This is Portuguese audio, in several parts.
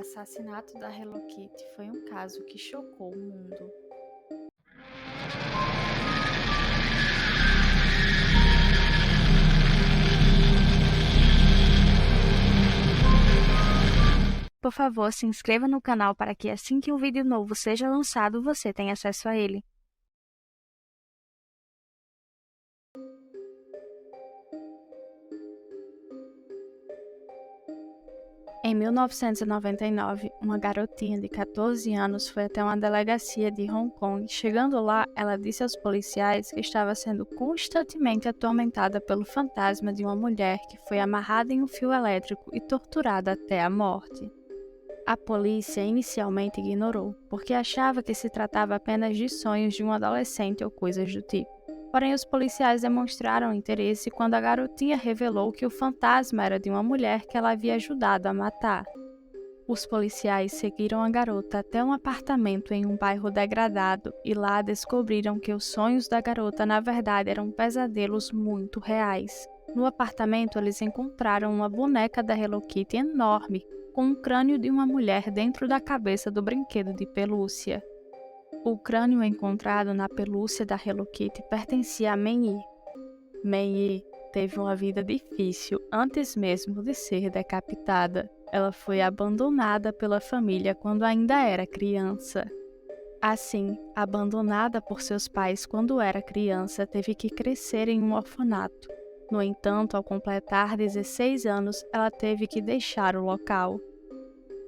assassinato da Hello Kitty foi um caso que chocou o mundo. Por favor, se inscreva no canal para que assim que um vídeo novo seja lançado, você tenha acesso a ele. Em 1999, uma garotinha de 14 anos foi até uma delegacia de Hong Kong. Chegando lá, ela disse aos policiais que estava sendo constantemente atormentada pelo fantasma de uma mulher que foi amarrada em um fio elétrico e torturada até a morte. A polícia inicialmente ignorou, porque achava que se tratava apenas de sonhos de um adolescente ou coisas do tipo. Porém, os policiais demonstraram interesse quando a garotinha revelou que o fantasma era de uma mulher que ela havia ajudado a matar. Os policiais seguiram a garota até um apartamento em um bairro degradado e lá descobriram que os sonhos da garota na verdade eram pesadelos muito reais. No apartamento, eles encontraram uma boneca da Hello Kitty enorme, com um crânio de uma mulher dentro da cabeça do brinquedo de pelúcia. O crânio encontrado na pelúcia da Hello Kitty pertencia a Mei-Yi. Mei-Yi teve uma vida difícil antes mesmo de ser decapitada. Ela foi abandonada pela família quando ainda era criança. Assim, abandonada por seus pais quando era criança, teve que crescer em um orfanato. No entanto, ao completar 16 anos, ela teve que deixar o local.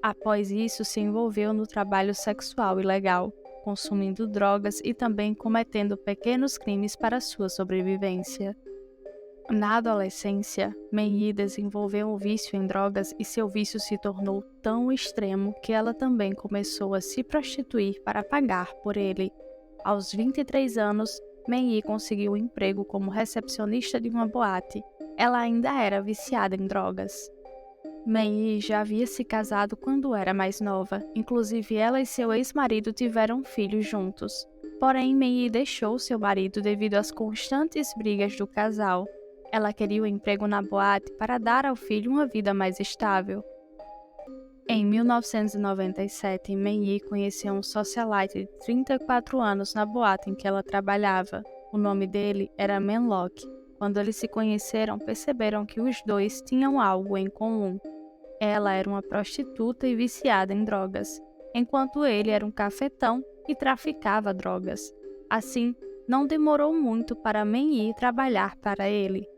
Após isso, se envolveu no trabalho sexual ilegal, consumindo drogas e também cometendo pequenos crimes para sua sobrevivência. Na adolescência, Mei-Yi desenvolveu um vício em drogas e seu vício se tornou tão extremo que ela também começou a se prostituir para pagar por ele. Aos 23 anos, Mei-Yi conseguiu um emprego como recepcionista de uma boate. Ela ainda era viciada em drogas. Mei-Yi já havia se casado quando era mais nova, inclusive ela e seu ex-marido tiveram filhos juntos. Porém, Mei-Yi deixou seu marido devido às constantes brigas do casal. Ela queria um emprego na boate para dar ao filho uma vida mais estável. Em 1997, Mei-Yi conheceu um socialite de 34 anos na boate em que ela trabalhava. O nome dele era Man-Lok. Quando eles se conheceram, perceberam que os dois tinham algo em comum. Ela era uma prostituta e viciada em drogas, enquanto ele era um cafetão e traficava drogas. Assim, não demorou muito para Mei-Yi trabalhar para ele.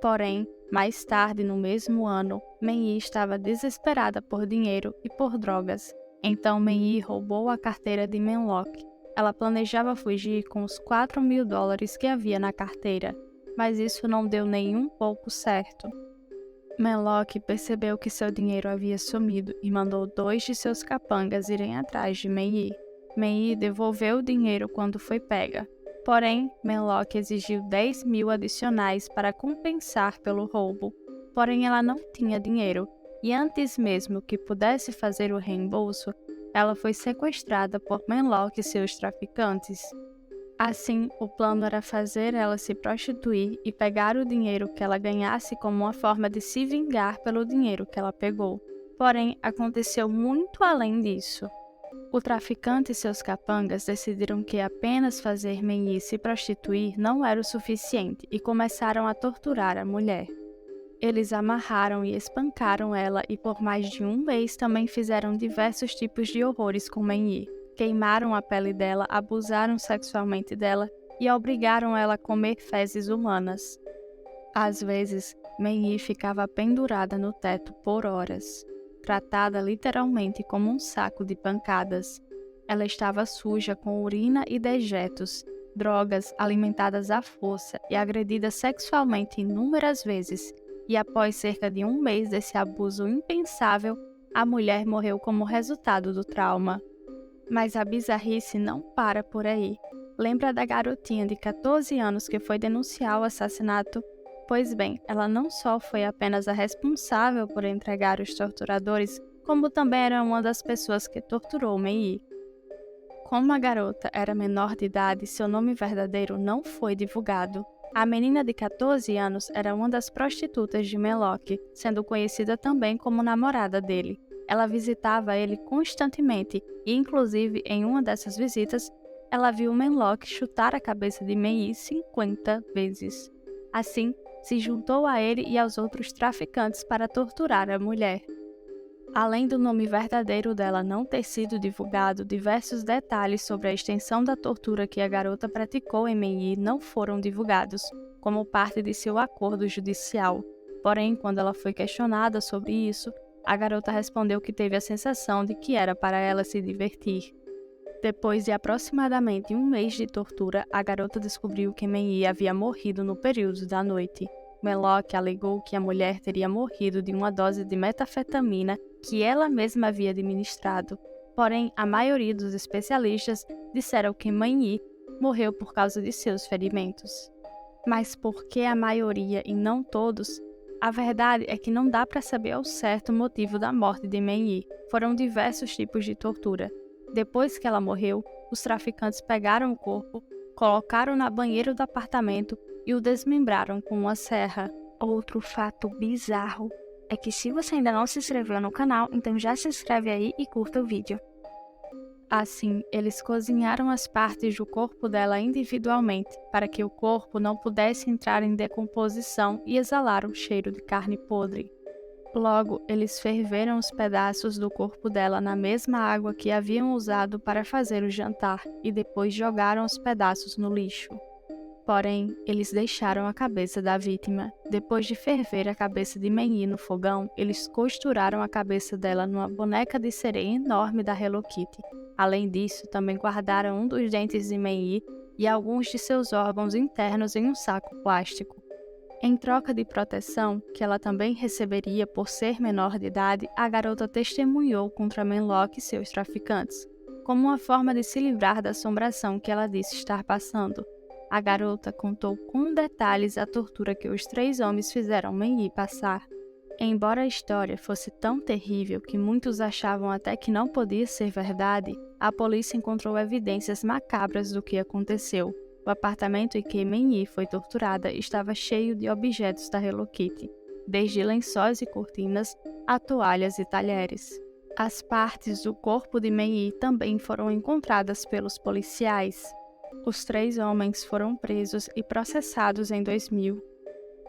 Porém, mais tarde no mesmo ano, Mei-Yi estava desesperada por dinheiro e por drogas. Então Mei-Yi roubou a carteira de Man-Lok. Ela planejava fugir com os $4.000 que havia na carteira, mas isso não deu nem um pouco certo. Man-Lok percebeu que seu dinheiro havia sumido e mandou 2 de seus capangas irem atrás de Mei-Yi. Mei-Yi devolveu o dinheiro quando foi pega. Porém, Man-Lok exigiu 10.000 adicionais para compensar pelo roubo. Porém, ela não tinha dinheiro, e antes mesmo que pudesse fazer o reembolso, ela foi sequestrada por Man-Lok e seus traficantes. Assim, o plano era fazer ela se prostituir e pegar o dinheiro que ela ganhasse como uma forma de se vingar pelo dinheiro que ela pegou. Porém, aconteceu muito além disso. O traficante e seus capangas decidiram que apenas fazer Mei-Yi se prostituir não era o suficiente e começaram a torturar a mulher. Eles amarraram e espancaram ela e por mais de um mês também fizeram diversos tipos de horrores com Mei-Yi. Queimaram a pele dela, abusaram sexualmente dela e obrigaram ela a comer fezes humanas. Às vezes, Mei-Yi ficava pendurada no teto por horas, tratada literalmente como um saco de pancadas. Ela estava suja com urina e dejetos, drogas alimentadas à força e agredida sexualmente inúmeras vezes. E após cerca de um mês desse abuso impensável, a mulher morreu como resultado do trauma. Mas a bizarrice não para por aí. Lembra da garotinha de 14 anos que foi denunciar o assassinato? Pois bem, ela não só foi apenas a responsável por entregar os torturadores, como também era uma das pessoas que torturou Mei-Yi. Como a garota era menor de idade, seu nome verdadeiro não foi divulgado. A menina de 14 anos era uma das prostitutas de Man-Lok, sendo conhecida também como namorada dele. Ela visitava ele constantemente e, inclusive, em uma dessas visitas, ela viu Menlock chutar a cabeça de Mei 50 vezes. Assim, se juntou a ele e aos outros traficantes para torturar a mulher. Além do nome verdadeiro dela não ter sido divulgado, diversos detalhes sobre a extensão da tortura que a garota praticou em Mei não foram divulgados, como parte de seu acordo judicial. Porém, quando ela foi questionada sobre isso, a garota respondeu que teve a sensação de que era para ela se divertir. Depois de aproximadamente um mês de tortura, a garota descobriu que Mei havia morrido no período da noite. Menlock alegou que a mulher teria morrido de uma dose de metanfetamina que ela mesma havia administrado. Porém, a maioria dos especialistas disseram que Mei morreu por causa de seus ferimentos. Mas por que a maioria e não todos? A verdade é que não dá para saber ao certo o motivo da morte de Mei. Foram diversos tipos de tortura. Depois que ela morreu, os traficantes pegaram o corpo, colocaram na banheira do apartamento e o desmembraram com uma serra. Outro fato bizarro é que se você ainda não se inscreveu no canal, então já se inscreve aí e curta o vídeo. Assim, eles cozinharam as partes do corpo dela individualmente, para que o corpo não pudesse entrar em decomposição e exalar um cheiro de carne podre. Logo, eles ferveram os pedaços do corpo dela na mesma água que haviam usado para fazer o jantar e depois jogaram os pedaços no lixo. Porém, eles deixaram a cabeça da vítima. Depois de ferver a cabeça de Mei no fogão, eles costuraram a cabeça dela numa boneca de sereia enorme da Hello Kitty. Além disso, também guardaram um dos dentes de Mei e alguns de seus órgãos internos em um saco plástico. Em troca de proteção, que ela também receberia por ser menor de idade, a garota testemunhou contra Menlock e seus traficantes, como uma forma de se livrar da assombração que ela disse estar passando. A garota contou com detalhes a tortura que os 3 homens fizeram Mei passar. Embora a história fosse tão terrível que muitos achavam até que não podia ser verdade, a polícia encontrou evidências macabras do que aconteceu. O apartamento em que Mei foi torturada estava cheio de objetos da Hello Kitty, desde lençóis e cortinas a toalhas e talheres. As partes do corpo de Mei também foram encontradas pelos policiais. Os 3 homens foram presos e processados em 2000.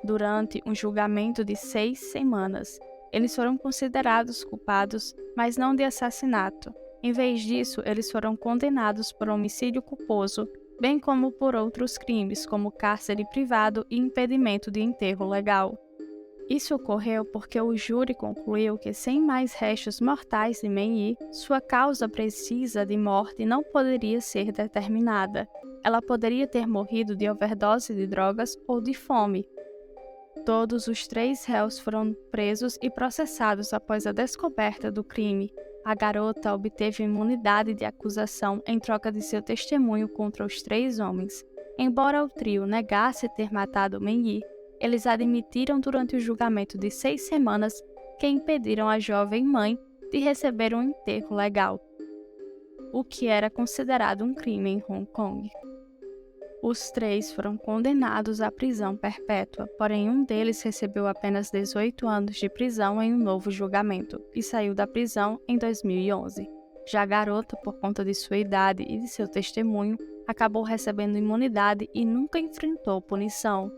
Durante um julgamento de 6 semanas, eles foram considerados culpados, mas não de assassinato. Em vez disso, eles foram condenados por homicídio culposo, bem como por outros crimes, como cárcere privado e impedimento de enterro legal. Isso ocorreu porque o júri concluiu que, sem mais restos mortais de Mei, sua causa precisa de morte não poderia ser determinada. Ela poderia ter morrido de overdose de drogas ou de fome. Todos os 3 réus foram presos e processados após a descoberta do crime. A garota obteve imunidade de acusação em troca de seu testemunho contra os 3 homens. Embora o trio negasse ter matado Mei, eles admitiram durante o julgamento de 6 semanas que impediram a jovem mãe de receber um enterro legal, o que era considerado um crime em Hong Kong. Os 3 foram condenados à prisão perpétua, porém um deles recebeu apenas 18 anos de prisão em um novo julgamento e saiu da prisão em 2011. Já a garota, por conta de sua idade e de seu testemunho, acabou recebendo imunidade e nunca enfrentou punição.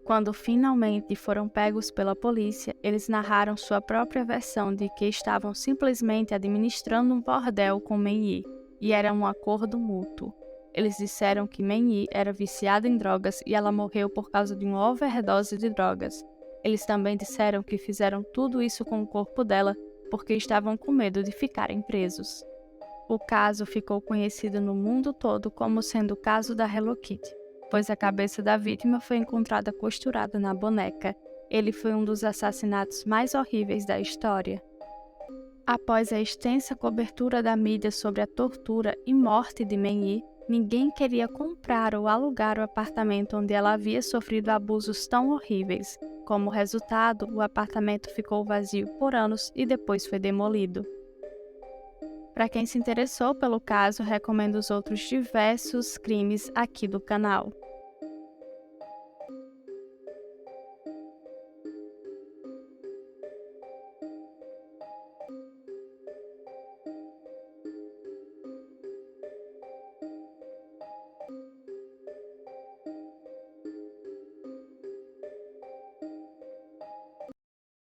Quando finalmente foram pegos pela polícia, eles narraram sua própria versão de que estavam simplesmente administrando um bordel com Mei e era um acordo mútuo. Eles disseram que Mei era viciada em drogas e ela morreu por causa de uma overdose de drogas. Eles também disseram que fizeram tudo isso com o corpo dela porque estavam com medo de ficarem presos. O caso ficou conhecido no mundo todo como sendo o caso da Hello Kitty, pois a cabeça da vítima foi encontrada costurada na boneca. Ele foi um dos assassinatos mais horríveis da história. Após a extensa cobertura da mídia sobre a tortura e morte de Mei, ninguém queria comprar ou alugar o apartamento onde ela havia sofrido abusos tão horríveis. Como resultado, o apartamento ficou vazio por anos e depois foi demolido. Para quem se interessou pelo caso, recomendo os outros diversos crimes aqui do canal.